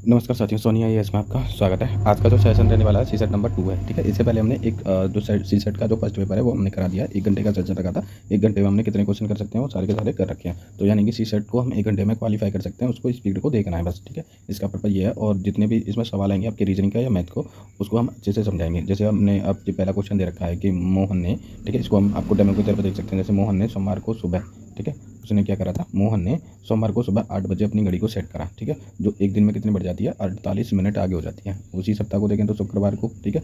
नमस्कार साथियों, सोनी आईएएस में आपका स्वागत है। आज का जो सेशन रहने वाला है सी सेट नंबर 2 है, ठीक है। इससे पहले हमने एक जो सी सेट का जो फर्स्ट पेपर है वो हमने करा दिया। 1 घंटे का सेशन रखा था। 1 घंटे में हमने कितने क्वेश्चन कर सकते हैं वो सारे के सारे कर रखे हैं। तो यानी कि सी सेट को हम 1 घंटे में क्वालिफाई कर सकते हैं, उसको स्पीड को देखना है बस, ठीक है। इसका पर्पज़ ये है। और जितने भी इसमें सवाल आएंगे आपके रीजनिंग का या मैथ को, उसको हम अच्छे से समझाएंगे। जैसे हमने अब जो पहला क्वेश्चन दे रखा है कि मोहन ने, ठीक है, इसको हम आपको डेमो के तौर पर देख सकते हैं। जैसे मोहन ने सोमवार को सुबह, ठीक है, उसने क्या करा था, मोहन ने सोमवार को सुबह 8 बजे अपनी घड़ी को सेट करा, ठीक है, जो एक दिन में कितनी बढ़ जाती है, 48 मिनट आगे हो जाती है। उसी सप्ताह को देखें तो शुक्रवार को, ठीक है,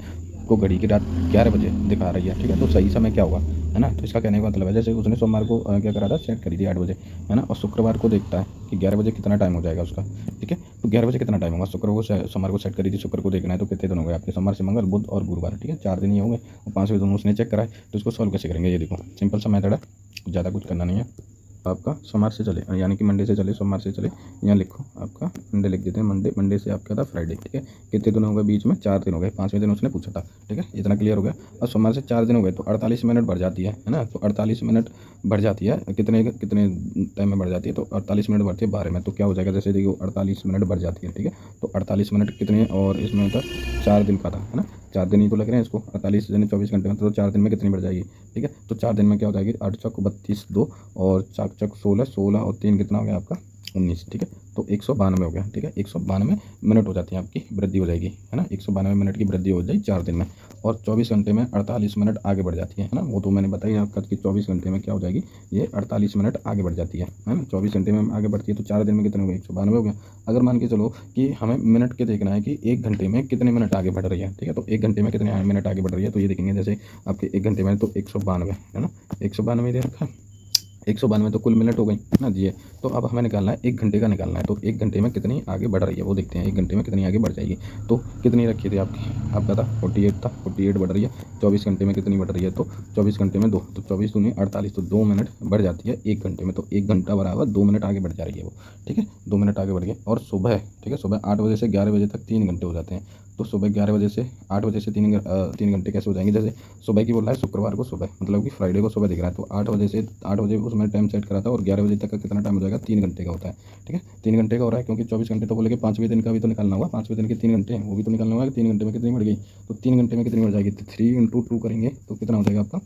को घड़ी की रात 11 बजे दिखा रही है, ठीक है। तो सही समय क्या होगा, है ना। तो इसका कहने का मतलब है, जैसे उसने सोमवार को क्या करा था, सेट करी थी 8 बजे, है ना, और शुक्रवार को देखता है कि 11 बजे कितना टाइम हो जाएगा उसका, ठीक है। तो 11 बजे कितना टाइम होगा, सोमवार को सेट करी थी, शुक्र को देखना है, तो कितने दिन हो गए आपके, सोमवार से मंगल, बुध और गुरुवार, ठीक है, 4 दिन ही हो गए। और 5वें दिन उसने चेक करा है। तो इसको सॉल्व कैसे करेंगे, ये देखो सिंपल सा मेथड है, ज़्यादा कुछ करना नहीं है। आपका सोमवार से चले, यानी कि मंडे से चले, सोमवार से चले, यहाँ लिखो आपका मंडे लिख देते हैं। मंडे से आपका था फ्राइडे, ठीक है। कितने दिन हो गए बीच में, 4 दिन हो गए। 5वें दिन उसने पूछा था, ठीक है, इतना क्लियर हो गया। और सोमवार से 4 दिन हो गए तो 48 मिनट बढ़ जाती है ना। तो 48 मिनट बढ़ जाती है, कितने कितने टाइम में बढ़ जाती है, तो 48 मिनट बढ़ती है 12 में। तो क्या हो जाएगा, जैसे देखो 48 मिनट बढ़ जाती है, ठीक है। तो 48 मिनट कितने, और इसमें था 4 दिन का था, है ना। 4 दिन ही तो लग रहे हैं इसको, 48 दिन 24 घंटे में, तो 4 दिन में कितनी बढ़ जाएगी, ठीक है। तो 4 दिन में क्या हो जाएगी, 8 चौक 32, 2 और 4 चौक 16, 16 और 3 कितना हो गया आपका 19, ठीक है। तो 192 हो गया, ठीक है। 192 मिनट हो जाती है आपकी, वृद्धि हो जाएगी, है ना। 192 मिनट की वृद्धि हो जाएगी 4 दिन में। और 24 घंटे में 48 मिनट आगे बढ़ जाती है ना। वो तो मैंने बताया आपका कि 24 घंटे में क्या हो जाएगी, ये 48 मिनट आगे बढ़ जाती है ना। 24 घंटे में आगे बढ़ती है, तो 4 दिन में कितने हो गए, 192 हो गया। अगर मान के चलो कि हमें मिनट के देखना है कि 1 घंटे में कितने मिनट आगे बढ़ रही है, ठीक है। तो 1 घंटे में कितने मिनट आगे बढ़ रही है, तो ये देखेंगे जैसे आपके 1 घंटे में तो 192, है ना, 192 दे रखा है। 192 तो कुल मिनट हो गई ना जी। तो अब हमें निकालना है 1 घंटे का निकालना है। तो 1 घंटे में कितनी आगे बढ़ रही है वो देखते हैं, 1 घंटे में कितनी आगे बढ़ जाएगी। तो कितनी रखी थी आपकी, आपका था 48 था, 48 बढ़ रही है। 24 घंटे में कितनी बढ़ रही है, तो 24 घंटे में 2, तो 24 दूनी 48, तो 2 मिनट बढ़ जाती है 1 घंटे में। तो 1 घंटा बराबर 2 मिनट आगे बढ़ जा रही है वो, ठीक है, 2 मिनट आगे बढ़ गए। और सुबह, ठीक है, सुबह 8 बजे से 11 बजे तक 3 घंटे हो जाते हैं। तो सुबह 11 बजे से 8 बजे से 3 घंटे कैसे हो जाएंगे, जैसे सुबह की बोल रहा है, शुक्रवार को सुबह, मतलब कि फ्राइडे को सुबह दिख रहा है। तो 8 बजे उसमें टाइम सेट करा था, और 11 बजे तक का कितना टाइम हो जाएगा, 3 घंटे का होता है, ठीक है। 3 घंटे का हो रहा है, क्योंकि 24 घंटे तो बोले कि 5वें दिन का भी तो निकालना होगा, 5वें दिन के 3 घंटे हैं, वो भी तो निकालना होगा कि 3 घंटे में कितनी बढ़ गई। तो 3 घंटे में कितनी बढ़ जाएगी, तो 3 × 2 करेंगे तो कितना हो जाएगा आपका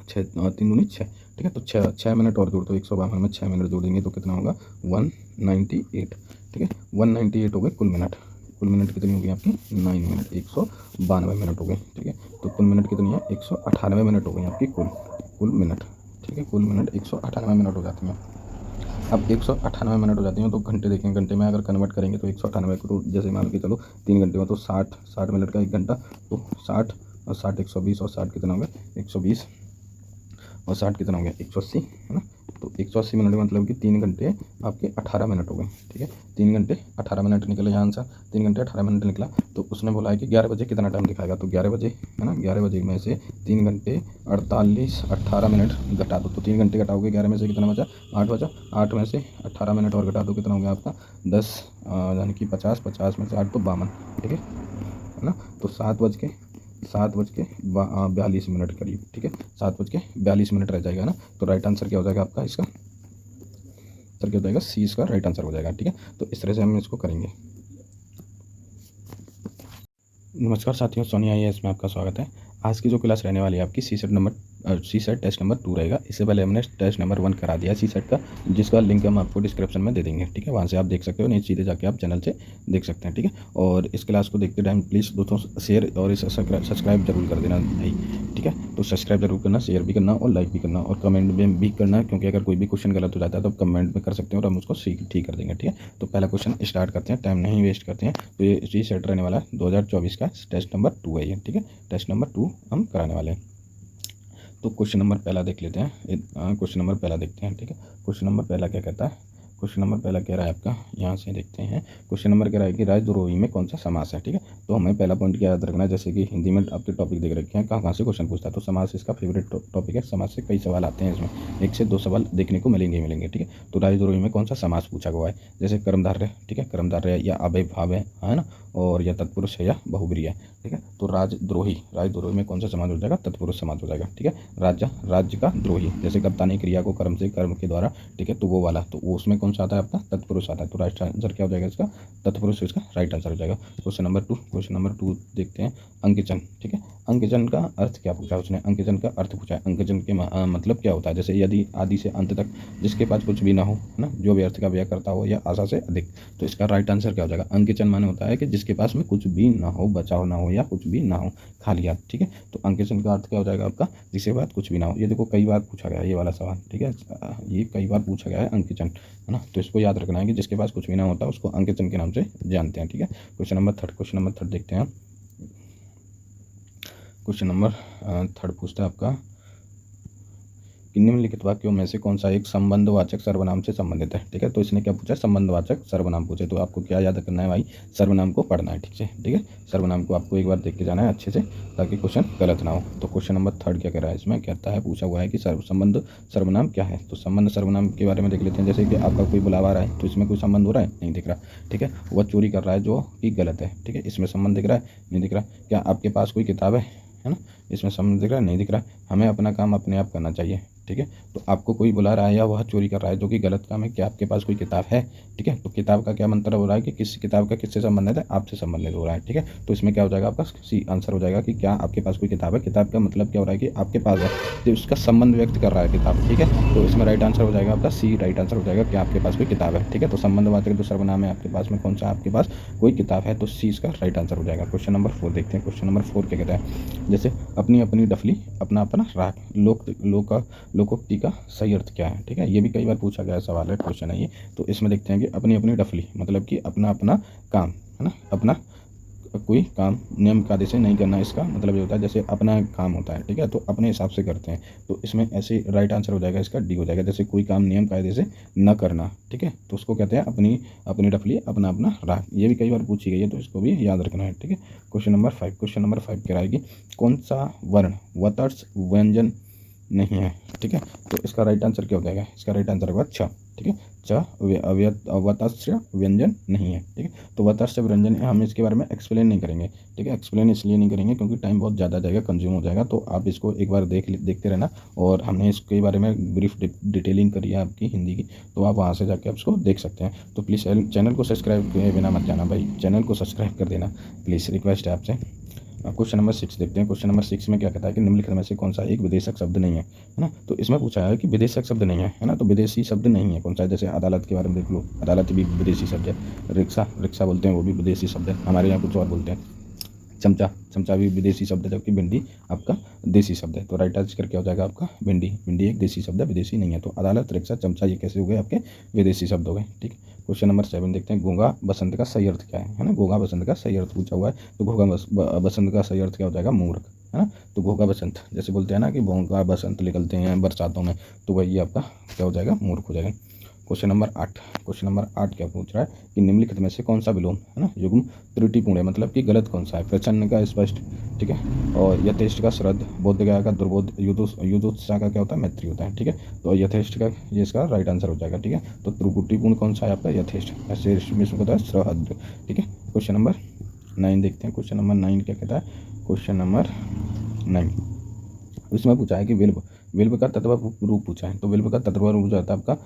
6, 3 दूनी 6, ठीक है। तो 6 मिनट और जोड़, तो 152 में 6 मिनट जोड़ देंगे तो कितना होगा 198, ठीक है। 198 हो गए कुल मिनट। कुल मिनट कितनी हो गई आपकी 9 मिनट, 192 मिनट हो गए, ठीक है। तो कुल मिनट कितनी है, 198 मिनट हो गई आपकी कुल मिनट, ठीक है। कुल मिनट 198 मिनट हो जाती हैं। अब 198 मिनट हो जाती हैं, तो घंटे देखें, घंटे में अगर कन्वर्ट करेंगे तो 198 को, तो जैसे मान के चलो 3 घंटे में तो 60 मिनट का 1 घंटा, तो 60 और 60 120, और 60 कितना हो गया 120, और 60 कितना हो गया 180, है ना। तो 180 मिनट मतलब कि 3 घंटे आपके 18 मिनट हो गए, ठीक है। 3 घंटे 18 मिनट निकले यहाँ आंसर, 3 घंटे 18 मिनट निकला। तो उसने बोला है कि 11 बजे कितना टाइम दिखाएगा, तो 11 बजे, है ना, 11 बजे में से 3 घंटे 18 मिनट घटा दो, तो 3 घंटे घटाओगे 11 में से कितना बचा, 8 बचा। 8 में से 18 मिनट और घटा दो, कितना हो गया आपका 10, यानी कि 50, 50 में से 8 तो 52, ठीक है ना। तो 7 बज के 42 करीब, ठीक है, 7 बज के 42 रह जाएगा ना। तो राइट आंसर क्या हो जाएगा आपका, इसका आंसर क्या हो जाएगा, सी इसका राइट आंसर हो जाएगा, ठीक है। तो इस तरह से हम इसको करेंगे। नमस्कार साथियों, सोनी आईएएस में आपका स्वागत है। आज की जो क्लास रहने वाली है आपकी सी सेट टेस्ट नंबर 2 रहेगा। इससे पहले हमने टेस्ट नंबर 1 करा दिया सी सेट का, जिसका लिंक हम आपको डिस्क्रिप्शन में दे देंगे, ठीक है। वहाँ से आप देख सकते हो, नहीं सीधे जाके आप चैनल से देख सकते हैं, ठीक है। और इस क्लास को देखते टाइम प्लीज़ दोस्तों शेयर और इसे सब्सक्राइब जरूर कर देना भाई, ठीक है। तो सब्सक्राइब जरूर करना, शेयर भी करना और लाइक भी करना, और कमेंट में भी करना, क्योंकि अगर कोई भी क्वेश्चन गलत हो जाता है तो आप कमेंट में कर सकते हैं और हम उसको ठीक कर देंगे, ठीक है। तो पहला क्वेश्चन स्टार्ट करते हैं, टाइम नहीं वेस्ट करते हैं। तो ये सी सेट रहने वाला है 2024 का, टेस्ट नंबर 2 है ये, ठीक है। टेस्ट नंबर 2 हम कराने वाले हैं। तो क्वेश्चन नंबर पहला देख लेते हैं। क्वेश्चन नंबर पहला देखते हैं, ठीक है। क्वेश्चन नंबर पहला क्या कहता है, क्वेश्चन नंबर पहला कह रहा है आपका, यहाँ से देखते हैं। क्वेश्चन नंबर कह रहा है कि राजद्रोही में कौन सा समास है, ठीक है। तो हमें पहला पॉइंट क्या याद रखना है, जैसे कि हिंदी में आपके टॉपिक देख रखे हैं, कहाँ से क्वेश्चन पूछता है। तो समास इसका फेवरेट टॉपिक है। समास से कई सवाल आते हैं, इसमें 1 से 2 सवाल देखने को मिलेंगे, ठीक है। तो राजद्रोही में कौन सा समास पूछा हुआ है, जैसे कर्मधारय, ठीक है, कर्मधारय या अव्ययभाव है ना, और या तत्पुरुष है या बहुब्रीहि है। ठीक है, तो राजद्रोही में कौन सा समाज हो जाएगा, तत्पुरुष समाज हो जाएगा। ठीक है, राज्य का द्रोही, जैसे कप्तानी क्रिया को कर्म के द्वारा, ठीक है, तो वो वाला, तो वो उसमें कौन सा आता है आपका, तत्पुरुष आता है। तो राइट आंसर क्या हो जाएगा इसका, तत्पुरुष इसका राइट आंसर हो जाएगा। क्वेश्चन नंबर 2 देखते हैं। अंकेचन, ठीक है, अंकेचन का अर्थ क्या पूछा उसने, अंकेचन का अर्थ पूछा है। अंकेचन के मतलब क्या होता है, जैसे यदि आदि से अंत तक जिसके पास कुछ भी ना हो, है ना, जो व्यर्थ का व्यय करता हो या आशा से अधिक, तो इसका राइट आंसर क्या हो जाएगा। अंकेचन माने होता है कि जिसके पास में कुछ भी ना हो, बचाव ना हो या कुछ भी ना हो, खाली हाथ। ठीक है, तो अंकेचन का अर्थ क्या हो जाएगा आपका, जिसके पास कुछ भी ना हो। ये देखो कई बार पूछा गया है ये वाला सवाल, ठीक है, ये कई बार पूछा गया है अंकेचन, है ना, तो इसको याद रखना है कि जिसके पास कुछ भी ना होता उसको अंकेचन के नाम से जानते हैं। ठीक है, क्वेश्चन नंबर थर्ड देखते हैं। क्वेश्चन नंबर 3 पूछता है आपका कि निम्नलिखित वाक्यों में से कौन सा एक संबंधवाचक सर्वनाम से संबंधित है। ठीक है, तो इसने क्या पूछा, संबंधवाचक सर्वनाम पूछे, तो आपको क्या याद करना है भाई, सर्वनाम को पढ़ना है। ठीक है, सर्वनाम को आपको एक बार देख के जाना है अच्छे से, ताकि क्वेश्चन गलत ना हो। तो क्वेश्चन नंबर 3 क्या कह रहा है, इसमें कहता है, पूछा हुआ है कि संबंध सर्वनाम क्या है। तो संबंध सर्वनाम के बारे में देख लेते हैं। जैसे कि आपका कोई बुलावा आ रहा है, तो इसमें कोई संबंध हो रहा है, नहीं दिख रहा। ठीक है, वह चोरी कर रहा है जो कि गलत है। ठीक है, इसमें संबंध दिख रहा है, नहीं दिख रहा। क्या आपके पास कोई किताब है ना, इसमें संबंध दिख रहा है, नहीं दिख रहा। हमें अपना काम अपने आप करना चाहिए। ठीक है, तो आपको कोई बुला रहा है या वह चोरी कर रहा है जो कि गलत काम है, क्या आपके पास कोई किताब है। ठीक है, तो किताब का क्या मंत्र हो रहा है कि किस किताब का किससे संबंधित है, आपसे संबंधित हो रहा है। ठीक है, तो इसमें क्या हो जाएगा आपका सी आंसर हो जाएगा कि क्या आपके पास कोई किताब है। किताब का मतलब क्या हो रहा है कि आपके पास है, तो उसका संबंध व्यक्त कर रहा है किताब। ठीक है, तो इसमें राइट आंसर हो जाएगा आपका सी, राइट आंसर हो जाएगा कि आपके पास कोई किताब है। ठीक है, तो संबंधवाचक जो सर्वनाम है आपके पास में कौन सा, आपके पास कोई किताब है, तो सी इसका राइट आंसर हो जाएगा। क्वेश्चन नंबर 4 देखते हैं। क्वेश्चन नंबर 4 क्या कहता है, जैसे अपनी अपनी डफली अपना अपना राख, लोकोक्ति का सही अर्थ क्या है। ठीक है, ये भी कई बार पूछा गया सवाल है, क्वेश्चन है ये। तो इसमें देखते हैं कि अपनी अपनी डफली मतलब कि अपना अपना काम, है ना, अपना कोई काम नियम कायदे से नहीं करना, इसका मतलब ये होता है जैसे अपना काम होता है। ठीक है, तो अपने हिसाब से करते हैं, तो इसमें ऐसे राइट आंसर हो जाएगा इसका डी हो जाएगा। जैसे कोई काम नियम कायदे से न करना, ठीक है, तो उसको कहते हैं अपनी अपनी डफली अपना अपना राग। ये भी कई बार पूछी गई है, तो इसको भी याद रखना है। ठीक है, क्वेश्चन नंबर 5 कह रहा है कि कौन सा वर्ण वतर्स व्यंजन नहीं है। ठीक है, तो इसका राइट आंसर क्या हो जाएगा, इसका राइट आंसर होगा छ। ठीक है, च वतस्य व्यंजन नहीं है। ठीक है, तो वतस्य व्यंजन हम इसके बारे में एक्सप्लेन नहीं करेंगे। ठीक है, एक्सप्लेन इसलिए नहीं करेंगे क्योंकि टाइम बहुत ज़्यादा जाएगा, कंज्यूम हो जाएगा। तो आप इसको एक बार देखते रहना, और हमने इसके बारे में ब्रीफ डिटेलिंग करी है आपकी हिंदी की, तो आप वहाँ से जाके आप इसको देख सकते हैं। तो प्लीज़ चैनल को सब्सक्राइब किए बिना मत जाना भाई, चैनल को सब्सक्राइब कर देना प्लीज़, रिक्वेस्ट है आपसे। क्वेश्चन नंबर 6 देखते हैं। क्वेश्चन नंबर 6 में क्या कहता है कि निम्नलिखित में से कौन सा एक विदेशक शब्द नहीं है, है ना। तो इसमें पूछा है कि विदेशक शब्द नहीं है ना, तो विदेशी शब्द नहीं है कौन सा है। जैसे अदालत के बारे में देख लो, अदालत भी विदेशी शब्द है। रिक्शा बोलते हैं, वो भी विदेशी शब्द है, हमारे यहाँ कुछ और बोलते हैं। चमचा भी विदेशी शब्द है, जबकि भिंडी आपका देसी शब्द है। तो राइट आंसर क्या हो जाएगा आपका, भिंडी एक देसी शब्द है, विदेशी नहीं है। तो अदालत, रिक्शा, चमचा ये कैसे हो गए आपके विदेशी शब्द हो गए। ठीक, क्वेश्चन नंबर 7 देखते हैं। घोंघा बसंत का सही अर्थ क्या है ना, घोंघा बसंत का सही अर्थ पूछा हुआ है। तो घोंघा बसंत का सही अर्थ क्या हो जाएगा, मूर्ख, है ना। तो घोंघा बसंत जैसे बोलते हैं ना कि घोंघा बसंत निकलते हैं बरसातों में, तो वही आपका क्या हो जाएगा, मूर्ख हो जाएगा। क्वेश्चन नंबर 8 क्या पूछ रहा है कि निम्नलिखित में से कौन सा विलोम, है ना, युग्म त्रुटिपूर्ण है, मतलब कि गलत कौन सा है। प्रच्छन्न का स्पष्ट, ठीक है, और यथेष्ट का श्रद्ध, बोधगया का दुर्बोध, युद्धोत्साह का क्या होता है, मैत्री होता है। ठीक है, तो यथेष्ट का ये इसका राइट आंसर हो जाएगा। ठीक है, तो त्रुटिपूर्ण कौन सा है आपका, यथेष्ट, ऐसे इसमें होता है श्रहद्र। ठीक है, क्वेश्चन नंबर 9 देखते हैं। क्वेश्चन नंबर 9 क्या कहता है, क्वेश्चन नंबर 9 उसमें पूछा है कि विल्व का तत्व रूप पूछा है। तो विल्व का तत्व रूप जो होता है आपका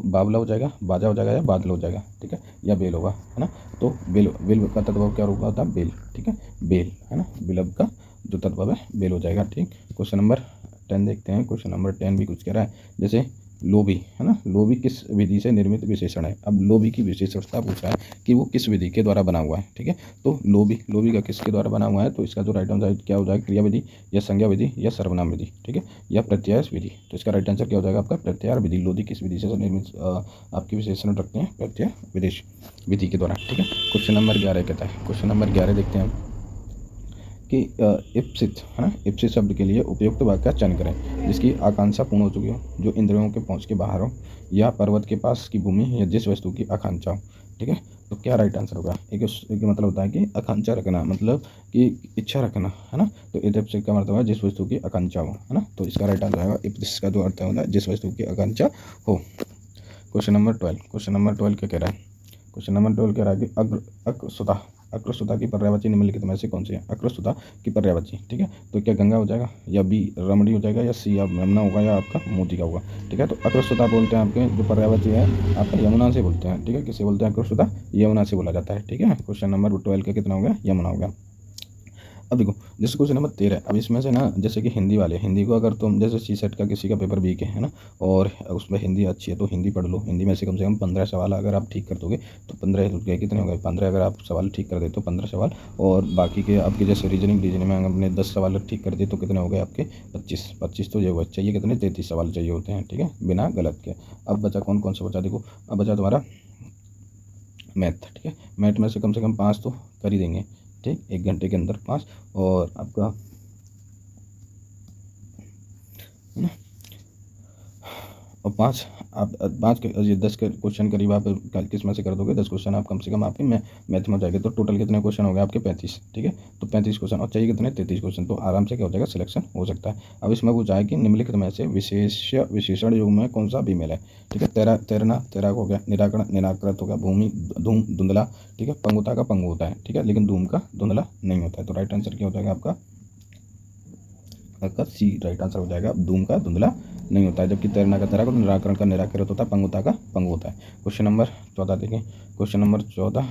बावला हो जाएगा, बाजा हो जाएगा, या बादल हो जाएगा। ठीक है, या बेल होगा, है ना। तो विल्व का तत्व क्या रूप होता है, बेल। ठीक है, बेल, है ना, विल्व का जो तत्व है बेल हो जाएगा। ठीक, क्वेश्चन नंबर 10 देखते हैं। क्वेश्चन नंबर 10 भी कुछ कह रहा है, जैसे लोभी, है ना, लोभी किस विधि से निर्मित विशेषण है। अब लोभी की विशेषता पूछ रहा है कि वो किस विधि के द्वारा बना हुआ है। ठीक है, तो लोभी का किसके द्वारा बना हुआ है, तो इसका जो राइट आंसर क्या हो जाएगा, क्रिया विधि, या संज्ञा विधि, या सर्वनाम विधि। ठीक है, या प्रत्यायस विधि। तो इसका राइट आंसर क्या हो जाएगा आपका, प्रत्यार विधि। लोधी किस विधि से निर्मित आपकी विशेषण रखते हैं, प्रत्यय विधि के द्वारा। ठीक है, क्वेश्चन नंबर 11 कहता है। क्वेश्चन नंबर 11 देखते हैं कि इप्सित, है ना, इप्सित शब्द के लिए उपयुक्त वाक्य का चयन करें जिसकी आकांक्षा पूर्ण हो चुकी हो, जो इंद्रियों के पहुंच के बाहर हो, या पर्वत के पास की भूमि, या जिस वस्तु की आकांक्षा हो। ठीक है, तो क्या राइट आंसर होगा, एक मतलब होता है कि आकांक्षा रखना, मतलब कि इच्छा रखना, है ना। तो इप्सित का मतलब है जिस वस्तु की आकांक्षा हो, है ना। तो इसका राइट आंसर आएगा इप्सित का जो अर्थ होता है जिस वस्तु की आकांक्षा हो। क्वेश्चन नंबर 12 क्या कह रहा है, क्वेश्चन नंबर 12 कह रहा है कि अग्रसुता अकृष्टता की पर्यायवाची निम्नलिखित में से कौन सी है? अकृष्टता की पर्यायवाची, ठीक है। तो क्या गंगा हो जाएगा, या बी रमणी हो जाएगा, या सी यमुना होगा, या आपका मोती का होगा, ठीक है। तो अकृष्टता बोलते हैं आपके जो पर्यायवाची है आपका यमुना से बोलते हैं, ठीक है। किसे बोलते हैं अकृष्टता? यमुना से बोला जाता है, ठीक है। क्वेश्चन नंबर 12 का कितना हो गया? यमुना हो गया। अब देखो जैसे क्वेश्चन नंबर 13, अब इसमें से ना जैसे कि हिंदी वाले, हिंदी को अगर तुम जैसे सी सेट का किसी का पेपर वीक है ना, और उसमें हिंदी अच्छी है तो हिंदी पढ़ लो। हिंदी में से कम 15 सवाल अगर आप ठीक कर दोगे तो 15 हो गए, कितने हो गए? 15 अगर आप सवाल ठीक कर दे तो 15 सवाल, और बाकी के आपके जैसे रीजनिंग में अगर अपने 10 सवाल ठीक कर दिए तो कितने हो गए आपके? 25 तो ये हुआ। चाहिए कितने? 33 सवाल चाहिए होते हैं, ठीक है, बिना गलत के। अब बचा कौन कौन सा बचा? देखो अब बचा तुम्हारा मैथ, ठीक है। मैथ में से कम 5 तो कर ही देंगे, ठीक, 1 घंटे के अंदर 5। और आपका है ना, और 5 आप 5 के ये 10 के क्वेश्चन करीब आप किस में से कर दोगे? 10 क्वेश्चन आप कम से कम आपके मैथ में हो जाएंगे। तो टोटल कितने क्वेश्चन हो गए आपके? 35, ठीक है। तो 35 क्वेश्चन, और चाहिए कितने? 33 क्वेश्चन। तो आराम से क्या हो जाएगा? सिलेक्शन हो सकता है। अब इसमें पूछा है कि निम्नलिखित में से विशेषण युग में कौन सा बीमेल है, ठीक है। तैरना तैराक हो गया, निराकरण निराकृत हो गया, भूमि धूम धुंधला, ठीक है, पंगुता का पंगु होता है, ठीक है, लेकिन धूम का धुंधला नहीं होता है। तो राइट आंसर क्या हो जाएगा आपका सी राइट आंसर हो जाएगा। धूम का धुंधला नहीं होता है, जबकि तैरना का तैराक, निराकरण का निराकृत होता है, पंगुता का पंगु होता है। क्वेश्चन नंबर 14 देखें। क्वेश्चन नंबर 14,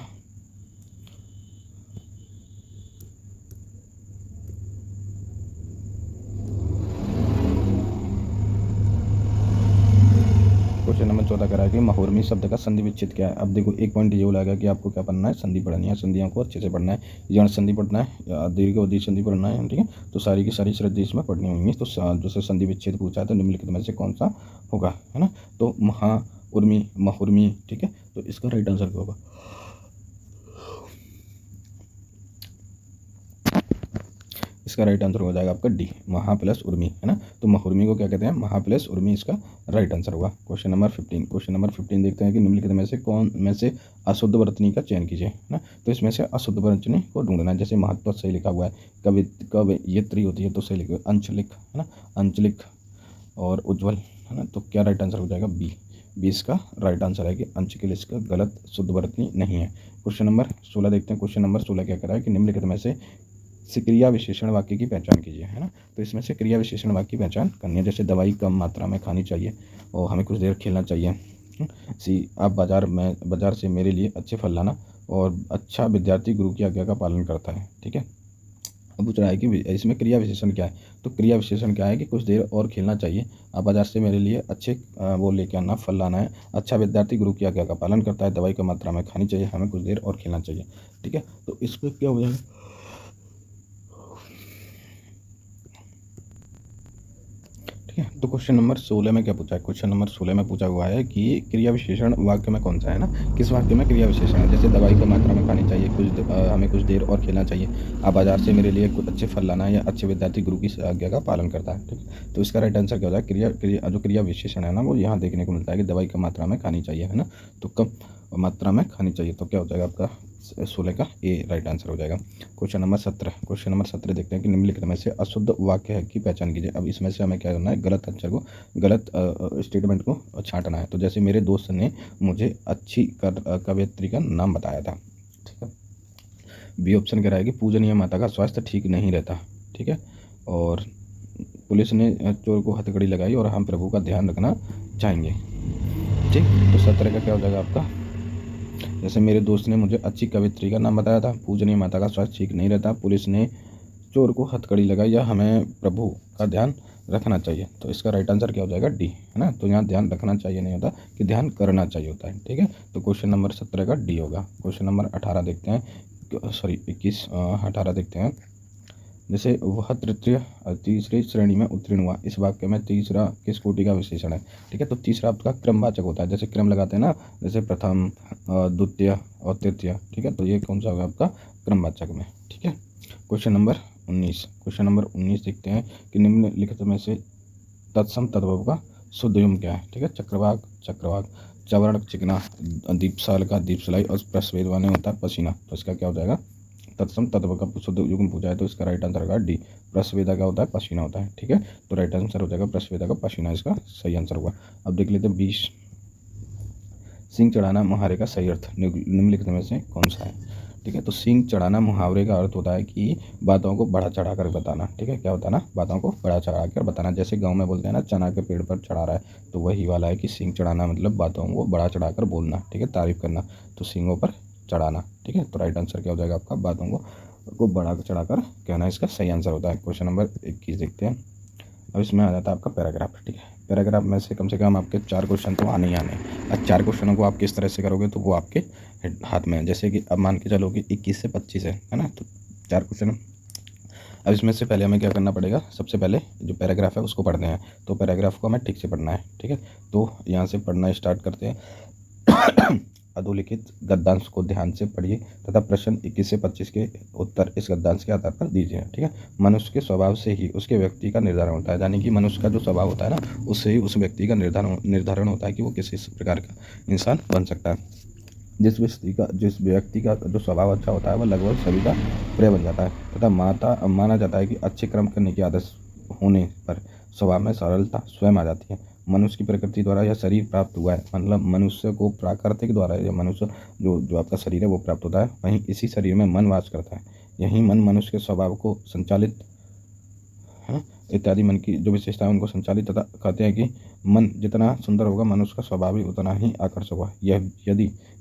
क्वेश्चन नंबर 14 कह रहा है कि महोर्मी शब्द का संधि विच्छेद क्या है। अब देखो एक पॉइंट ये बोला गया कि आपको क्या पढ़ना है? संधि पढ़नी है, संधियों को अच्छे से पढ़ना है। यण संधि पढ़ना है, या दीर्घ अवधि संधि पढ़ना है, ठीक है। तो सारी की सारी श्रद्धा इसमें पढ़नी होंगी। तो जैसे संधि विच्छेद पूछा है तो निम्नलिखित में से कौन सा होगा, है ना। तो उर्मी महुर्मी, ठीक है। तो इसका राइट आंसर क्या होगा? इसका राइट आंसर हो जाएगा आपका डी, महा प्लस उर्मी, है ना। तो महुर्मी को क्या कहते हैं? महा प्लस उर्मी, इसका राइट आंसर होगा। क्वेश्चन नंबर 15, क्वेश्चन नंबर 15 देखते हैं कि निम्नलिखित में से कौन में से अशुद्ध वर्तनी का चयन कीजिए, है ना। तो इसमें से अशुद्ध वर्तनी को ढूंढना है। जैसे महत्व सही लिखा हुआ है, कवयित्री होती है तो सही लिखा, अंचलिक, है ना, अंचलिक और उज्ज्वल, है ना। तो क्या राइट आंसर हो जाएगा? बी, 20 का राइट आंसर है कि अंचलिक इसका गलत शुद्ध वर्तनी नहीं है। क्वेश्चन नंबर 16 देखते हैं। क्वेश्चन नंबर 16 क्या कह रहा है कि निम्नलिखित में से क्रिया विशेषण वाक्य की पहचान कीजिए, है ना। तो इसमें से क्रिया विशेषण वाक्य की पहचान करनी है। जैसे दवाई कम मात्रा में खानी चाहिए और हमें कुछ देर खेलना चाहिए। सी आप बाजार से मेरे लिए अच्छे फल लाना, और अच्छा विद्यार्थी गुरु की आज्ञा का पालन करता है, ठीक है। अब पूछ रहा है कि इसमें क्रिया विशेषण क्या है। तो क्रिया विशेषण क्या है कि कुछ देर और खेलना चाहिए, आप बाजार से मेरे लिए अच्छे वो लेके आना, फल लाना है, अच्छा विद्यार्थी गुरु की आज्ञा का पालन करता है, दवाई कम मात्रा में खानी चाहिए, हमें कुछ देर और खेलना चाहिए, ठीक है। तो इस पर क्या हो जाएगा? तो क्वेश्चन नंबर 16 में क्या पूछा है? क्वेश्चन नंबर 16 में पूछा हुआ है कि क्रिया विशेषण वाक्य में कौन सा है ना, किस वाक्य में क्रिया विशेषण है। जैसे दवाई को मात्रा में खानी चाहिए, हमें कुछ देर और खेलना चाहिए, आप बाजार से मेरे लिए कुछ अच्छे फल लाना है, या अच्छे विद्यार्थी गुरु की आज्ञा का पालन करता है, ठीक है। तो इसका राइट आंसर क्या होता है? जो क्रिया विशेषण है ना वो यहाँ देखने को मिलता है कि दवाई कम मात्रा में खानी चाहिए, है ना। तो कम मात्रा में खानी चाहिए, तो क्या हो जाएगा आपका 16 का ए राइट आंसर हो जाएगा। क्वेश्चन नंबर 17, क्वेश्चन नंबर 17 देखते हैं कि निम्नलिखित में से अशुद्ध वाक्य है की पहचान कीजिए। अब इसमें से हमें क्या करना है? गलत आंसर को, गलत स्टेटमेंट को छांटना है। तो जैसे मेरे दोस्त ने मुझे अच्छी कवयित्री का नाम बताया था, ठीक है। बी ऑप्शन कह रहा है कि पूजनीय माता का स्वास्थ्य ठीक नहीं रहता, ठीक है। और पुलिस ने चोर को हथकड़ी लगाई और हम प्रभु का ध्यान रखना चाहेंगे, ठीक। तो 17 का क्या हो जाएगा आपका? जैसे मेरे दोस्त ने मुझे अच्छी कवित्री का नाम बताया था, पूजनीय माता का स्वास्थ्य ठीक नहीं रहता, पुलिस ने चोर को हथकड़ी लगाई, या हमें प्रभु का ध्यान रखना चाहिए। तो इसका राइट आंसर क्या हो जाएगा? डी, है ना। तो यहाँ ध्यान रखना चाहिए नहीं होता कि ध्यान करना चाहिए होता है, ठीक है। तो क्वेश्चन नंबर 17 का डी होगा। क्वेश्चन नंबर 18 देखते हैं, सॉरी 21, 18 देखते हैं। जैसे वह तृतीय तीसरी श्रेणी में उत्तीर्ण हुआ, इस वाक्य में तीसरा किस कोटि का विशेषण है, ठीक है। तो तीसरा आपका क्रमवाचक होता है, जैसे क्रम लगाते हैं ना, जैसे प्रथम, द्वितीय और तृतीय, ठीक है। तो ये कौन सा होगा आपका? क्रमवाचक में, ठीक है। क्वेश्चन नंबर 19, क्वेश्चन नंबर 19 देखते हैं कि निम्नलिखित में से तत्सम तद्भव का शुद्ध युग्म क्या है, ठीक है। चक्रवाक चक्रवाक, चवर्ण चिकना, दीपसाल का दीपसलाई, और प्रस्वेद वाने होता है पसीना। तो इसका क्या हो जाएगा? तत्सम तत्व का शुद्ध युग्म पूछा है तो इसका राइट आंसर होगा डी, प्रस्वेदा का होता है पसीना होता है, ठीक है। तो राइट आंसर हो जाएगा प्रस्वेदा का पसीना, इसका सही आंसर होगा। अब देख लेते हैं 20, सिंह चढ़ाना मुहावरे का सही अर्थ निम्नलिखित में से कौन सा है, ठीक है। तो सींग चढ़ाना मुहावरे का अर्थ होता है कि बातों को बढ़ा चढ़ा कर बताना, ठीक है। क्या बताना? बातों को बढ़ा चढ़ा कर बताना। जैसे गाँव में बोलते हैं ना, चना के पेड़ पर चढ़ा रहा है, तो वही वाला है कि सींग चढ़ाना मतलब बातों को बढ़ा चढ़ा कर बोलना, ठीक है, तारीफ करना। तो सींगों पर चढ़ाना, ठीक है। तो राइट आंसर क्या हो जाएगा आपका? बातों को बढ़ा चढ़ा कर कहना इसका सही आंसर होता है। क्वेश्चन नंबर 21 देखते हैं। अब इसमें आ जाता है आपका पैराग्राफ, ठीक है। पैराग्राफ में से कम आपके 4 क्वेश्चन तो आने ही आने हैं। अब 4 क्वेश्चनों को आप किस तरह से करोगे तो वो आपके हाथ में है। जैसे कि अब मान के चलो कि 21 से 25 है ना, तो 4 क्वेश्चन। अब इसमें से पहले हमें क्या करना पड़ेगा? सबसे पहले जो पैराग्राफ है उसको पढ़ते हैं। तो पैराग्राफ को हमें ठीक से पढ़ना है, ठीक है। तो यहाँ से पढ़ना स्टार्ट करते हैं। अधोलिखित गद्यांश को ध्यान से पढ़िए तथा प्रश्न 21 से 25 के उत्तर इस गद्यांश के आधार पर दीजिए, ठीक है। मनुष्य के स्वभाव से ही उसके व्यक्ति का निर्धारण होता है, यानी कि मनुष्य का जो स्वभाव होता है ना, उससे ही उस व्यक्ति का निर्धारण होता है कि वो किस प्रकार का इंसान बन सकता है। जिस व्यक्ति का जो स्वभाव अच्छा होता है वह लगभग सभी का प्रिय बन जाता है तथा माना जाता है कि अच्छे कर्म करने की आदत होने पर स्वभाव में सरलता स्वयं आ जाती है। मनुष्य की प्रकृति द्वारा यह शरीर प्राप्त हुआ है, मतलब मनुष्य को प्राकृतिक द्वारा यह मनुष्य जो आपका शरीर है वो प्राप्त होता है। वहीं इसी शरीर में मन वास करता है। यही मन मनुष्य के स्वभाव को संचालित इत्यादि मन की जो विशेषताएं उनको संचालित तथा कहते हैं कि मन जितना सुंदर होगा मनुष्य का स्वभाव भी उतना ही आकर्षक होगा।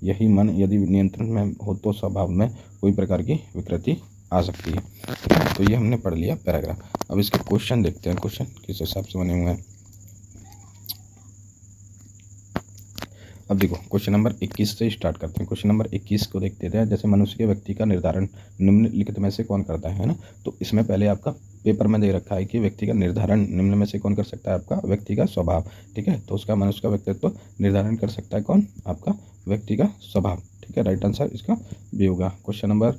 यही मन यदि नियंत्रण में हो तो स्वभाव में कोई प्रकार की विकृति आ सकती है। तो ये हमने पढ़ लिया पैराग्राफ। अब इसके क्वेश्चन देखते हैं, क्वेश्चन किस हिसाब से बने हुए हैं। अब देखो क्वेश्चन नंबर 21 से स्टार्ट करते हैं। क्वेश्चन नंबर 21 को देखते हैं। जैसे मनुष्य के व्यक्ति का निर्धारण निम्नलिखित में से कौन करता है ना। तो इसमें पहले आपका पेपर में दे रखा है कि व्यक्ति का निर्धारण निम्न में से कौन कर सकता है? आपका व्यक्ति का स्वभाव, ठीक है। तो उसका मनुष्य का व्यक्तित्व निर्धारण कर सकता है कौन? आपका व्यक्ति का स्वभाव, ठीक है। राइट आंसर इसका भी होगा। क्वेश्चन नंबर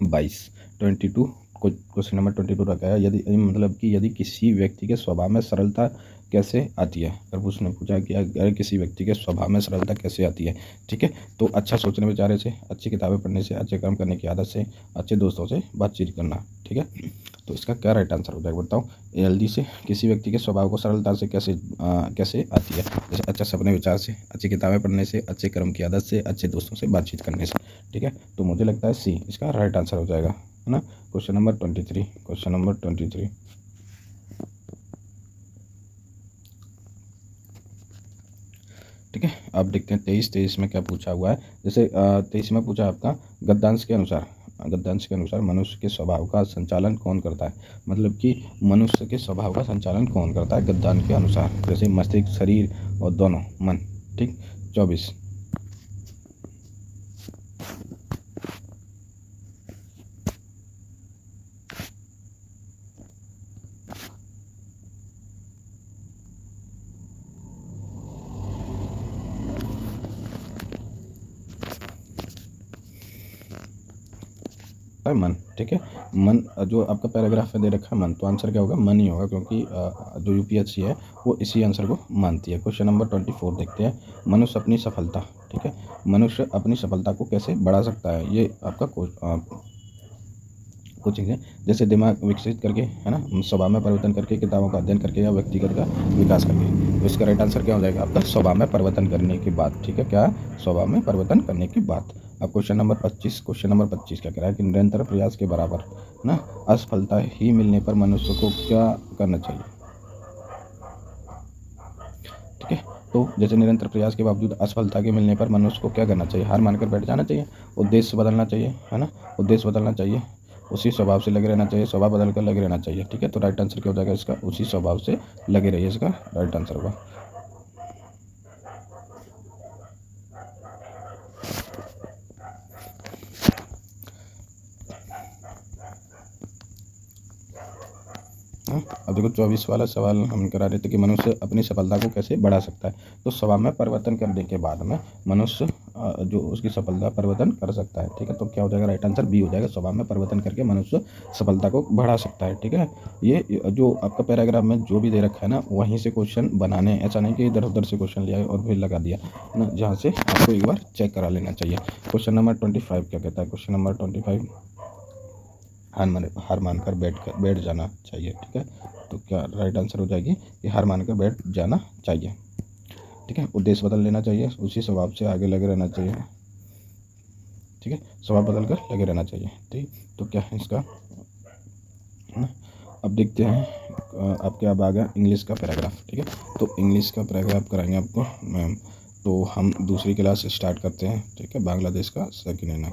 22 क्वेश्चन नंबर 22 रखा है। यदि किसी व्यक्ति के स्वभाव में सरलता कैसे आती है। अगर उसने पूछा कि अगर किसी व्यक्ति के स्वभाव में सरलता कैसे आती है, ठीक है। तो अच्छा सोचने विचारने से, अच्छी किताबें पढ़ने से, अच्छे काम करने की आदत से, अच्छे दोस्तों से बातचीत करना, ठीक है। तो इसका क्या राइट आंसर हो जाएगा बताओ? जल्दी से किसी व्यक्ति के स्वभाव को सरलता से कैसे आती है? जैसे अच्छा सपने विचार से, अच्छी किताबें पढ़ने से, अच्छे कर्म की आदत से, अच्छे दोस्तों से बातचीत करने से, ठीक है। तो मुझे लगता है सी इसका राइट आंसर हो जाएगा, है ना। क्वेश्चन नंबर 23, क्वेश्चन नंबर 23, ठीक है। अब देखते हैं 23 में क्या पूछा हुआ है। जैसे 23 में पूछा आपका गद्यांश के अनुसार मनुष्य के स्वभाव का संचालन कौन करता है। मतलब कि मनुष्य के स्वभाव का संचालन कौन करता है गद्यांश के अनुसार। जैसे मस्तिष्क, शरीर और दोनों मन, ठीक। 24, मन, ठीक है। मन जो आपका पैराग्राफ में दे रखा है मन, तो आंसर क्या होगा? मन ही होगा, क्योंकि जो यूपीएससी है वो इसी आंसर को मानती है। क्वेश्चन नंबर 24 देखते हैं। मनुष्य अपनी सफलता, ठीक है, मनुष्य अपनी सफलता को कैसे बढ़ा सकता है? ये आपका कोचिंग है। जैसे दिमाग विकसित करके, है ना, स्वभाव में परिवर्तन करके, किताबों का अध्ययन करके, या व्यक्तिगत का विकास करके। तो इसका राइट आंसर क्या हो जाएगा आपका? स्वभाव में परिवर्तन करने के बाद, ठीक है। क्या? स्वभाव में परिवर्तन करने के बाद। अब क्वेश्चन नंबर 25 क्या कह रहा है कि निरंतर प्रयास के बराबर ना असफलता ही मिलने पर मनुष्य को क्या करना चाहिए, ठीक है। तो जैसे निरंतर प्रयास के बावजूद असफलता के मिलने पर मनुष्य को क्या करना चाहिए? हार मानकर बैठ जाना चाहिए, उद्देश्य बदलना चाहिए, है ना, उद्देश्य बदलना चाहिए, उसी स्वभाव से लगे रहना चाहिए, स्वभाव बदल कर लगे रहना चाहिए, ठीक है। तो राइट आंसर क्या हो जाएगा इसका? उसी स्वभाव से लगे रहिए, इसका राइट आंसर होगा। अब देखो 24 वाला सवाल हम करा रहे थे कि मनुष्य अपनी सफलता को कैसे बढ़ा सकता है। तो स्वभाव में परिवर्तन करने के बाद में मनुष्य जो उसकी सफलता परिवर्तन कर सकता है, ठीक है। तो क्या हो जाएगा? राइट आंसर बी हो जाएगा। स्वभाव में परिवर्तन करके मनुष्य सफलता को बढ़ा सकता है, ठीक है। ये जो आपका पैराग्राफ में जो भी दे रखा है ना, वहीं से क्वेश्चन बनाने, ऐसा नहीं कि इधर उधर से क्वेश्चन लिया और फिर लगा दिया ना, जहाँ से आपको एक बार चेक करा लेना चाहिए। क्वेश्चन नंबर 25 क्या कहता है? क्वेश्चन नंबर 25, हार मानकर बैठ जाना चाहिए, ठीक है। तो क्या राइट आंसर हो जाएगी कि हार मानकर बैठ जाना चाहिए, ठीक है। उद्देश्य बदल लेना चाहिए, उसी स्वभाव से आगे लगे रहना चाहिए, ठीक है, स्वभाव बदल कर लगे रहना चाहिए। ठीक, तो क्या है इसका, है ना। अब देखते हैं आपके अब आ गया इंग्लिश का पैराग्राफ। ठीक है, तो इंग्लिश का पैराग्राफ कराएंगे आपको मैम। तो हम दूसरी क्लास स्टार्ट करते हैं। ठीक है, बांग्लादेश का सकीना।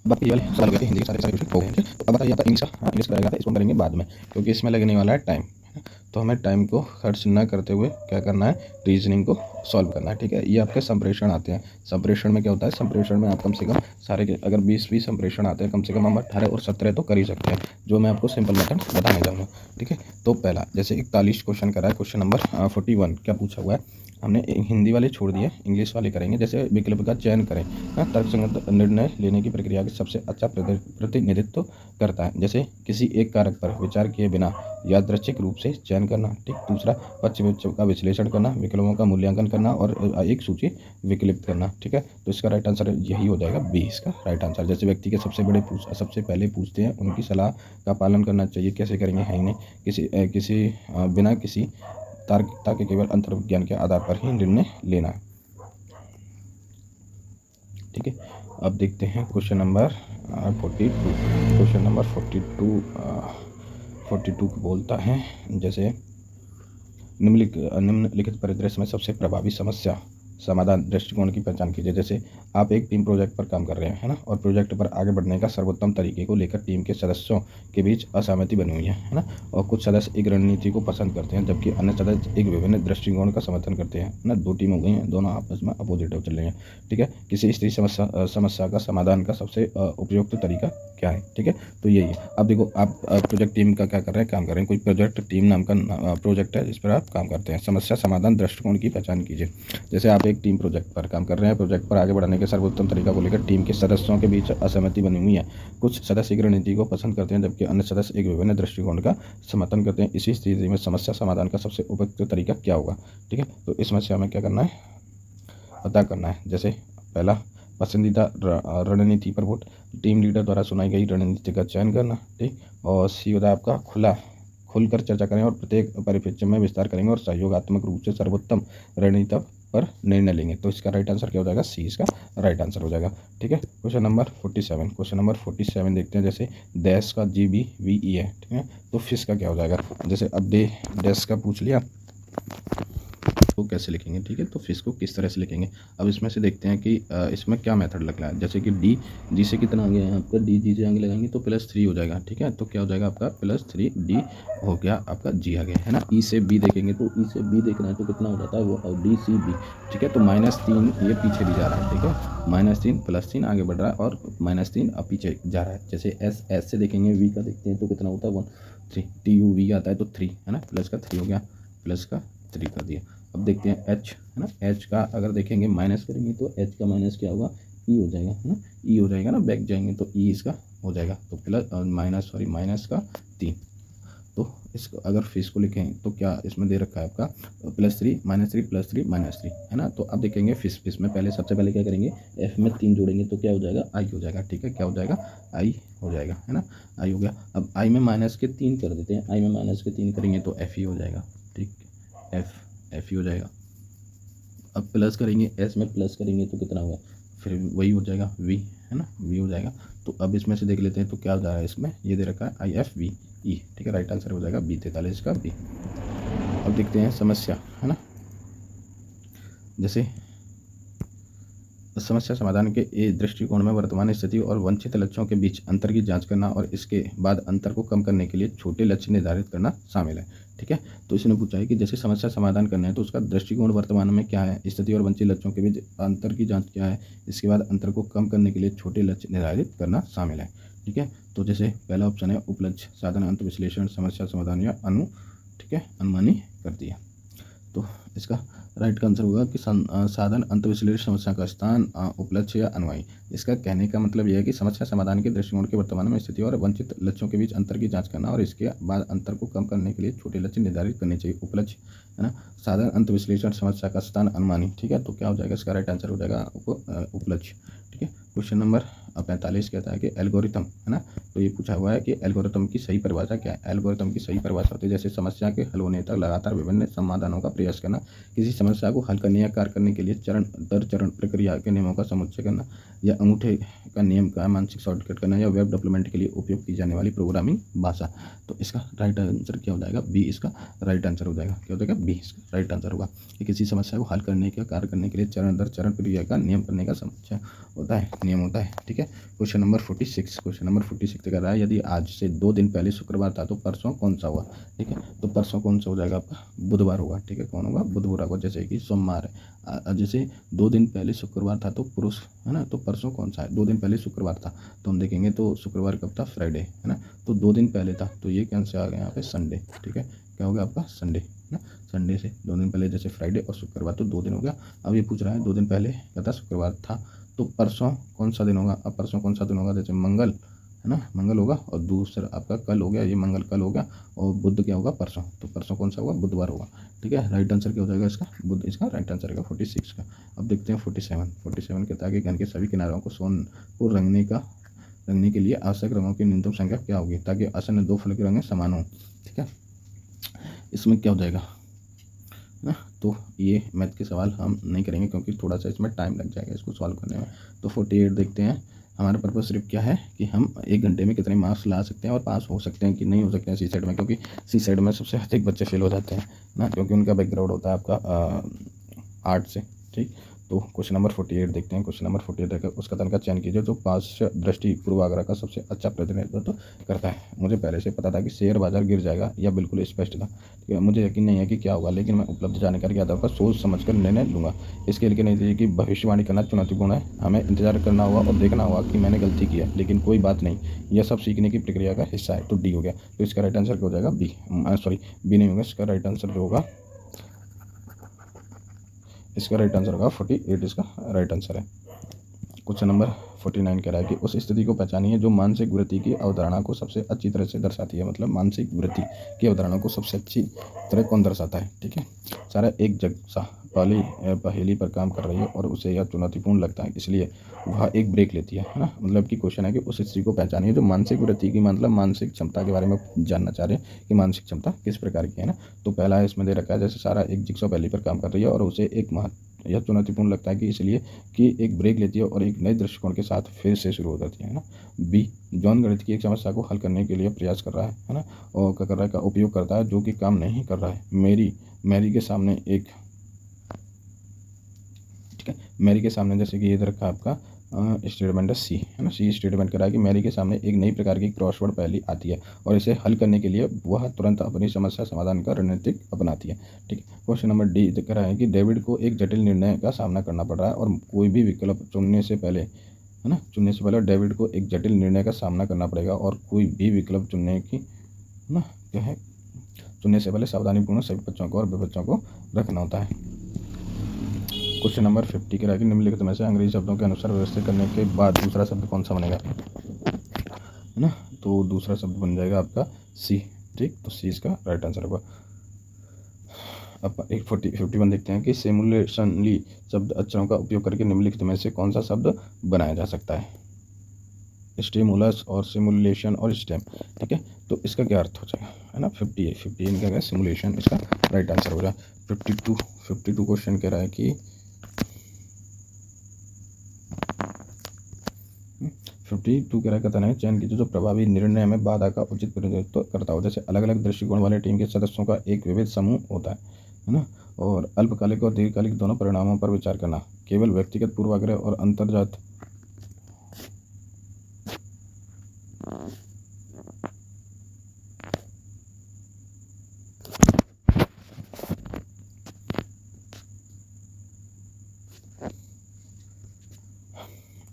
बाकी ये वाले सवाल हो गए, हिंदी के सारे सारे क्वेश्चन हो गए हैं। तो अब बताइए आपका इंग्लिश का रहेगा, तो इसको हम करेंगे बाद में, क्योंकि इसमें लगने वाला है टाइम। तो हमें टाइम को खर्च न करते हुए क्या करना है, रीजनिंग को सॉल्व करना है। ठीक है, ये आपके संप्रेषण आते हैं। संप्रेषण में क्या होता है, संप्रेषण में आप कम से कम सारे के अगर 20 संप्रेषण आते हैं, कम से कम हम 18 और 17 तो कर ही सकते हैं, जो मैं आपको सिंपल मेथड बताने जाऊँगा। ठीक है, तो पहला जैसे 41 क्वेश्चन करा है, क्वेश्चन नंबर 41 क्या पूछा हुआ है, हमने हिंदी वाले छोड़ दिए, इंग्लिश वाले करेंगे। जैसे विकल्प का चयन करें, तर्कसंगत निर्णय लेने की प्रक्रिया के सबसे अच्छा प्रतिनिधित्व करता है। जैसे किसी एक कारक पर विचार किए बिना यादृच्छिक रूप से चयन करना। ठीक, दूसरा पक्ष का विश्लेषण करना, विकल्पों का मूल्यांकन करना और एक सूची विकल्पित करना। ठीक है, तो इसका राइट आंसर यही हो जाएगा, बी इसका राइट आंसर। जैसे व्यक्ति के सबसे पहले पूछते हैं, उनकी सलाह का पालन करना चाहिए, कैसे करेंगे, है ही नहीं। किसी बिना किसी तार्किकता के केवल अंतर्विज्ञान के आधार पर ही निर्णय लेना है। ठीक है, अब देखते हैं क्वेश्चन नंबर 42। क्वेश्चन नंबर 42 बोलता है, जैसे निम्नलिखित परिदृश्य में सबसे प्रभावी समस्या समाधान दृष्टिकोण की पहचान कीजिए। जैसे आप एक टीम प्रोजेक्ट पर काम कर रहे हैं, है ना, और प्रोजेक्ट पर आगे बढ़ने का सर्वोत्तम तरीके को लेकर टीम के सदस्यों के बीच असहमति बनी हुई है ना, और कुछ सदस्य एक रणनीति को पसंद करते हैं, जबकि अन्य सदस्य एक विभिन्न दृष्टिकोण का समर्थन करते हैं ना। दो टीम हो गई हैं, दोनों आपस में अपोजिट हो चल रही हैं। ठीक है, किसी स्थिति समस्या का समाधान का सबसे उपयुक्त तरीका क्या है। ठीक है, तो यही है। अब देखो, आप प्रोजेक्ट टीम का क्या कर रहे हैं, काम कर रहे हैं, कोई प्रोजेक्ट टीम नाम का प्रोजेक्ट है जिस पर आप काम करते हैं। समस्या समाधान दृष्टिकोण की पहचान कीजिए। जैसे आप एक टीम प्रोजेक्ट पर काम कर रहे हैं, प्रोजेक्ट पर आगे बढ़ने के सर्वोत्तम तरीका को लेकर टीम के सदस्यों के बीच असहमति बनी हुई है। कुछ सदस्य एक रणनीति को पसंद करते हैं, जबकि अन्य सदस्य एक विभिन्न दृष्टिकोण का समर्थन करते हैं। इसी स्थिति में समस्या समाधान का सबसे उपयुक्त तरीका क्या होगा। ठीक है, तो इस समस्या में क्या करना है, पता करना है। जैसे पहला, पसंदीदा रणनीति पर वोट, टीम लीडर द्वारा सुनाई गई रणनीति का चयन करना। ठीक, और सी होता है आपका खुलकर चर्चा करें और प्रत्येक परिप्रेक्ष्य में विस्तार करेंगे और सहयोगात्मक रूप से सर्वोत्तम रणनीति पर निर्णय लेंगे। तो इसका राइट आंसर क्या हो जाएगा, सी इसका राइट आंसर हो जाएगा। ठीक है, क्वेश्चन नंबर 47। क्वेश्चन नंबर 47 देखते हैं। जैसे डैश का GBVE है, ठीक है, तो फिश का क्या हो जाएगा। जैसे अब डैश का पूछ लिया तो कैसे लिखेंगे। ठीक है, तो फिश को किस तरह से लिखेंगे। अब इसमें से देखते हैं कि इसमें क्या मेथड लग रहा है। जैसे कि जी से कितना आ गया है आपका, जी से आगे लगाएंगे तो +3 हो जाएगा। ठीक है, तो क्या हो जाएगा आपका +3 D हो गया, आपका G आ गया, है ना। E से B देखेंगे तो E से B देखना है तो कितना हो जाता है वो DCB। ठीक है, तो -3 ये पीछे भी जा रहा है। ठीक है, -3 +3 आगे बढ़ रहा है और -3 अब पीछे जा रहा है। जैसे S से देखेंगे, V का देखते हैं तो कितना होता है 1 3 TUV आता है तो 3, है ना, प्लस का 3 हो गया, प्लस का 3 कर दिया। अब देखते हैं H, है ना, H का अगर देखेंगे माइनस करेंगे तो H का माइनस क्या होगा, E हो जाएगा, है ना, E हो जाएगा ना, बैक जाएंगे तो E इसका हो जाएगा, तो माइनस का 3। तो इसको अगर फिश को लिखें तो क्या इसमें दे रखा है आपका +3 -3 +3 -3, है ना। तो अब देखेंगे फिश में पहले सबसे पहले क्या करेंगे, F में 3 जोड़ेंगे तो क्या हो जाएगा, I हो जाएगा। ठीक है, क्या हो जाएगा, I हो जाएगा, है ना, I हो गया। अब I में -3 कर देते हैं, I में -3 करेंगे तो F ही हो जाएगा। ठीक, F ही हो जाएगा। अब प्लस करेंगे, S में प्लस करेंगे तो कितना होगा, फिर वही हो जाएगा V, है ना, V हो जाएगा। तो अब इसमें से देख लेते हैं तो क्या हो जा रहा है, इसमें ये दे रखा है IFVE। ठीक है, राइट आंसर हो जाएगा B, 43 का B। अब देखते हैं समस्या, है ना। जैसे समस्या समाधान के दृष्टिकोण में वर्तमान स्थिति और वांछित लक्ष्यों के बीच अंतर की जांच करना और इसके बाद अंतर को कम करने के लिए छोटे लक्ष्य निर्धारित करना शामिल है। ठीक है, तो इसने पूछा है कि जैसे समस्या समाधान करना है तो उसका दृष्टिकोण वर्तमान में क्या है, स्थिति और वांछित लक्ष्यों के बीच अंतर की जांच क्या है, इसके बाद अंतर को कम करने के लिए छोटे लक्ष्य निर्धारित करना शामिल है। ठीक है, तो जैसे पहला ऑप्शन है उपलक्ष्य, साधन, अंत विश्लेषण, समस्या समाधान या ठीक है, अनुमानी कर दिया। तो इसका राइट का आंसर होगा कि साधन, अंत विश्लेषण, समस्या का स्थान, उपलक्ष्य या अनुयायी। इसका कहने का मतलब यह है कि समस्या समाधान के दृष्टिकोण के वर्तमान में स्थिति और वंचित लक्ष्यों के बीच अंतर की जांच करना और इसके बाद अंतर को कम करने के लिए छोटे लक्ष्य निर्धारित करने चाहिए, उपलक्ष्य, है ना। साधन, अंत विश्लेषण, समस्या का स्थान, अनुमानी। ठीक है, तो क्या हो जाएगा, इसका राइट आंसर हो जाएगा उपलक्ष्य। ठीक है, क्वेश्चन नंबर अब 45 कहता है कि एल्गोरिथम, है ना। तो ये पूछा हुआ है कि एल्गोरिथम की सही परिभाषा क्या है। एल्गोरिथम की सही परिभाषा होती है जैसे समस्या के हल होने तक लगातार विभिन्न समाधानों का प्रयास करना, किसी समस्या को हल करने या कार्य करने के लिए चरण दर चरण प्रक्रिया के नियमों का समुच्चय करना, या अंगूठे का नियम का मानसिक शॉर्टकट करना, या वेब डेवलपमेंट के लिए उपयोग की जाने वाली प्रोग्रामिंग भाषा। तो इसका राइट आंसर क्या हो जाएगा, बी इसका राइट आंसर हो जाएगा। क्या हो जाएगा, बी इसका राइट आंसर होगा कि किसी समस्या को हल करने का कार्य करने के लिए चरण दर चरण प्रक्रिया का नियम करने का समुच्चय होता है, नियम होता है। ठीक है, क्वेश्चन नंबर 46, क्वेश्चन नंबर 46 कह रहा है यदि आज से 2 दिन पहले शुक्रवार था तो परसों कौन सा हुआ। ठीक है, तो परसों कौन सा हो जाएगा आपका, बुधवार होगा। ठीक है, कौन होगा, बुधवार होगा। जैसे कि सोमवार है, जैसे 2 दिन पहले शुक्रवार था तो पुरुष, है ना। तो परसों कौन सा है, 2 दिन पहले शुक्रवार था तो हम देखेंगे तो शुक्रवार कब था, फ्राइडे, है ना। तो 2 दिन पहले था तो ये कैंसिल आ गया यहाँ पे संडे। ठीक है, क्या हो गया आपका संडे, है ना। संडे से 2 दिन पहले जैसे फ्राइडे और शुक्रवार तो 2 दिन हो गया। अब ये पूछ रहा है 2 दिन पहले क्या था, शुक्रवार था, तो परसों कौन सा दिन होगा। अब परसों कौन सा दिन होगा, जैसे मंगल, है ना, मंगल होगा। और दूसरा आपका कल हो गया, ये मंगल कल हो गया, और बुध क्या होगा, परसों। तो परसों कौन सा होगा, बुधवार होगा। ठीक है, राइट आंसर क्या हो जाएगा इसका, बुध इसका राइट आंसर है 46 का। अब देखते हैं 47 कहता है कि घन के सभी किनारों को सोन को रंगने के लिए आवश्यक रंगों की न्यूनतम संख्या क्या होगी ताकि आसन्न 2 फल के रंग समान हो। ठीक है, इसमें क्या हो जाएगा ना। तो ये मैथ के सवाल हम नहीं करेंगे क्योंकि थोड़ा सा इसमें टाइम लग जाएगा इसको सॉल्व करने में। तो 48 देखते हैं। हमारा पर्पस सिर्फ क्या है कि हम 1 घंटे में कितने मार्क्स ला सकते हैं और पास हो सकते हैं कि नहीं हो सकते हैं सी सेट में, क्योंकि सी सेट में सबसे अधिक बच्चे फेल हो जाते हैं ना, क्योंकि उनका बैकग्राउंड होता है आपका आर्ट से। ठीक, तो क्वेश्चन नंबर 48 देखते हैं। क्वेश्चन नंबर 48 देखकर उस कथन का चयन कीजिए जो पार्श्व दृष्टि पूर्वाग्रह का सबसे अच्छा प्रतिनिधित्व करता है। मुझे पहले से पता था कि शेयर बाजार गिर जाएगा, यह बिल्कुल स्पष्ट था। ठीक है, मुझे यकीन नहीं है कि क्या होगा, लेकिन मैं उपलब्ध जानकारी के आधार पर सोच समझकर निर्णय लूँगा। इसके लिए नतीजे की भविष्यवाणी करना चुनौतीपूर्ण है। हमें इंतजार करना होगा और देखना होगा कि मैंने गलती की है, लेकिन कोई बात नहीं, यह सब सीखने की प्रक्रिया का हिस्सा है। तो डी हो गया। तो इसका राइट आंसर क्या हो जाएगा, बी, सॉरी बी नहीं होगा। इसका राइट आंसर जो होगा, इसका राइट आंसर होगा 48, इसका राइट आंसर है। क्वेश्चन नंबर 49 कह रहा है कि उस स्थिति को पहचानिए जो मानसिक वृत्ति की अवधारणा को सबसे अच्छी तरह से दर्शाती है। मतलब मानसिक वृत्ति की अवधारणा को सबसे अच्छी तरह कौन दर्शाता है। ठीक है, सारा एक जगसा पहेली पर काम कर रही है और उसे यह चुनौतीपूर्ण लगता है, इसलिए वह एक ब्रेक लेती है ना। मतलब कि क्वेश्चन है कि उस स्थिति को पहचानिए जो मानसिक वृत्ति की, मतलब मानसिक क्षमता के बारे में जानना चाह रहे हैं कि मानसिक क्षमता किस प्रकार की है ना। तो पहला इसमें दे रखा है जैसे सारा एक जिक्सॉ पहेली पर काम कर रही है और उसे एक यह चुनौतीपूर्ण लगता है कि इसलिए कि एक ब्रेक लेती है और एक नए दृष्टिकोण के साथ फिर से शुरू हो जाती है ना। बी, जॉन गणित की एक समस्या को हल करने के लिए प्रयास कर रहा है ना, और क्या कर रहा है, का उपयोग करता है जो कि काम नहीं कर रहा है। मैरी के सामने एक, ठीक है, मैरी के सामने जैसे कि ये इधर का आपका स्टेटमेंट है सी, है ना। सी स्टेटमेंट कर रहा है कि मैरी के सामने एक नई प्रकार की क्रॉसवर्ड पहेली आती है और इसे हल करने के लिए वह तुरंत अपनी समस्या समाधान का रणनीतिक अपनाती है। ठीक है, क्वेश्चन नंबर डी कह रहा है कि डेविड को एक जटिल निर्णय का सामना करना पड़ रहा है और कोई भी विकल्प चुनने से पहले, है ना, डेविड को एक जटिल निर्णय का सामना करना पड़ेगा और कोई भी विकल्प चुनने की, है ना, क्या है, चुनने से पहले सावधानीपूर्ण सभी बच्चों को और विपक्षों को रखना होता है। क्वेश्चन नंबर 50 के राइटिंग निम्नलिखित में से अंग्रेजी शब्दों के अनुसार व्यवस्थित करने के बाद दूसरा शब्द कौन सा बनेगा, है ना। तो दूसरा शब्द बन जाएगा आपका सी। ठीक, तो सी इसका राइट आंसर होगा। अब 51 देखते हैं कि सिमुलेशनली शब्द अक्षरों का उपयोग करके निम्नलिखित में से कौन सा शब्द बनाया जा सकता है। स्टिमुलस और सिमुलेशन और स्टेम। ठीक है, तो इसका क्या अर्थ हो जाएगा, है ना। 58 क्या है, सिमुलेशन इसका राइट आंसर हो रहा है। 52 क्वेश्चन कह रहा है कि 52 कह रहा कहता है चयन कीजिए जो प्रभावी निर्णय में बाधा का उचित प्रतिनिधित्व करता हो। जैसे अलग अलग दृष्टिकोण वाले टीम के सदस्यों का एक विविध समूह होता है ना। और अल्पकालिक और दीर्घकालिक दोनों परिणामों पर विचार करना, केवल व्यक्तिगत पूर्वाग्रह और अंतर्जात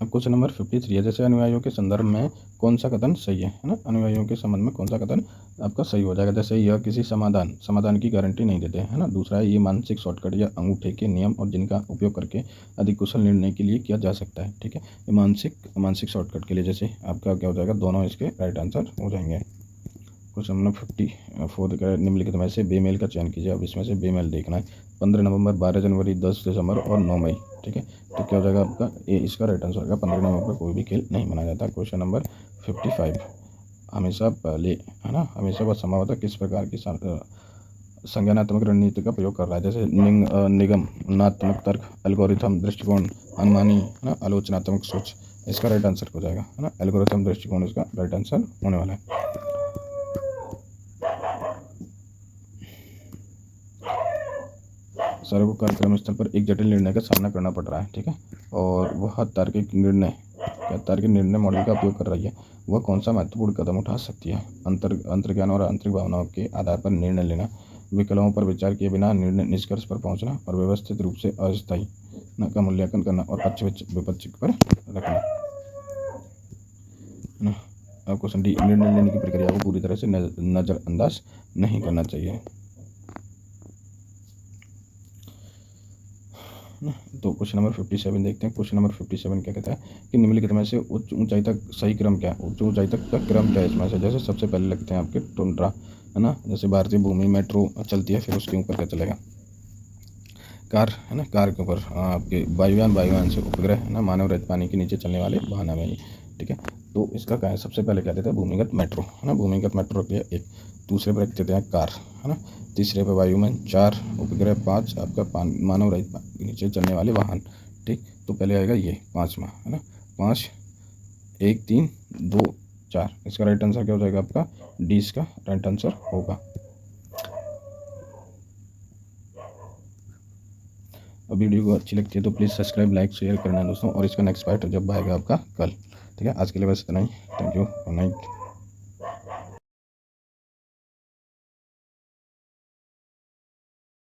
अब क्वेश्चन नंबर 53 है जैसे अनुयायियों के संदर्भ में कौन सा कथन सही है ना। अनुयायियों के संबंध में कौन सा कथन आपका सही हो जाएगा। जैसे यह किसी समाधान की गारंटी नहीं देते, है ना। दूसरा है ये मानसिक शॉर्टकट या अंगूठे के नियम और जिनका उपयोग करके अधिक कुशल निर्णय के लिए किया जा सकता है। ठीक है, ये मानसिक शॉर्टकट के लिए जैसे आपका क्या हो जाएगा, दोनों इसके राइट आंसर हो जाएंगे। क्वेश्चन नंबर 54 निम्नलिखित में से बेमेल का चयन कीजिए। अब इसमें से बेमेल देखना है 15 नवंबर, 12 जनवरी, 10 दिसंबर और 9 मई। ठीक है। तो क्या हो जाएगा आपका ए इसका राइट आंसर होगा। 15 नवंबर पर कोई भी खेल नहीं मनाया जाता। क्वेश्चन नंबर 55, हमेशा पहले है ना, हमेशा वह संभवतः किस प्रकार की संज्ञानात्मक रणनीति का प्रयोग कर रहा है, जैसे निगमनात्मक तर्क, एल्गोरिथम, दृष्टिकोण, अनुमानी, है ना, आलोचनात्मक सोच। इसका राइट आंसर हो जाएगा, है ना, एल्गोरिथम दृष्टिकोण इसका राइट आंसर होने वाला है। सर को कार्यक्रम स्थल पर एक जटिल निर्णय का सामना करना पड़ रहा है, ठीक है, और वह तार्किक निर्णय मॉडल का उपयोग कर रही है। वह कौन सा महत्वपूर्ण कदम उठा सकती है? अंतर्ज्ञान और आंतरिक भावनाओं के आधार पर निर्णय लेना, विकल्पों पर विचार किए बिना निर्णय निष्कर्ष पर पहुंचना, और व्यवस्थित रूप से अस्थायी का मूल्यांकन करना और पक्ष विपक्ष पर रखना, है ना। अब क्वेश्चन डी, निर्णय लेने की प्रक्रिया को पूरी तरह से नज़रअंदाज नहीं करना चाहिए। तो क्वेश्चन नंबर 57 देखते हैं। क्वेश्चन नंबर 57 क्या कहता है कि निम्नलिखित में से उच्च ऊंचाई तक सही क्रम क्या है? उच्च ऊंचाई तक का क्रम क्या है इसमें से? जैसे सबसे पहले लगते हैं आपके टुंड्रा, है ना, जैसे भारतीय भूमि मेट्रो चलती है, फिर उसके ऊपर क्या चलेगा? कार, है ना, कार के ऊपर आपके वायुयान से उपग्रह, है ना, मानव रहित पानी के नीचे चलने वाले वाहन है, ठीक है। तो इसका क्या है, सबसे पहले क्या देते हैं? भूमिगत मेट्रो, है ना, भूमिगत मेट्रो रख लिया एक। दूसरे पर देते हैं कार, है ना। तीसरे पर वायुयान, 4 उपग्रह, 5 आपका मानव रहित पानी के नीचे चलने वाले वाहन, ठीक। तो पहले आएगा ये 5वां, है ना, 5, 1, 3, 2, 4। इसका राइट आंसर क्या हो जाएगा आपका? डी इसका राइट आंसर होगा। और वीडियो को अच्छी लगती है तो प्लीज़ सब्सक्राइब, लाइक, शेयर करना दोस्तों। और इसका नेक्स्ट पार्ट जब आएगा आपका कल, ठीक है। आज के लिए बस इतना ही। Thank you, good night.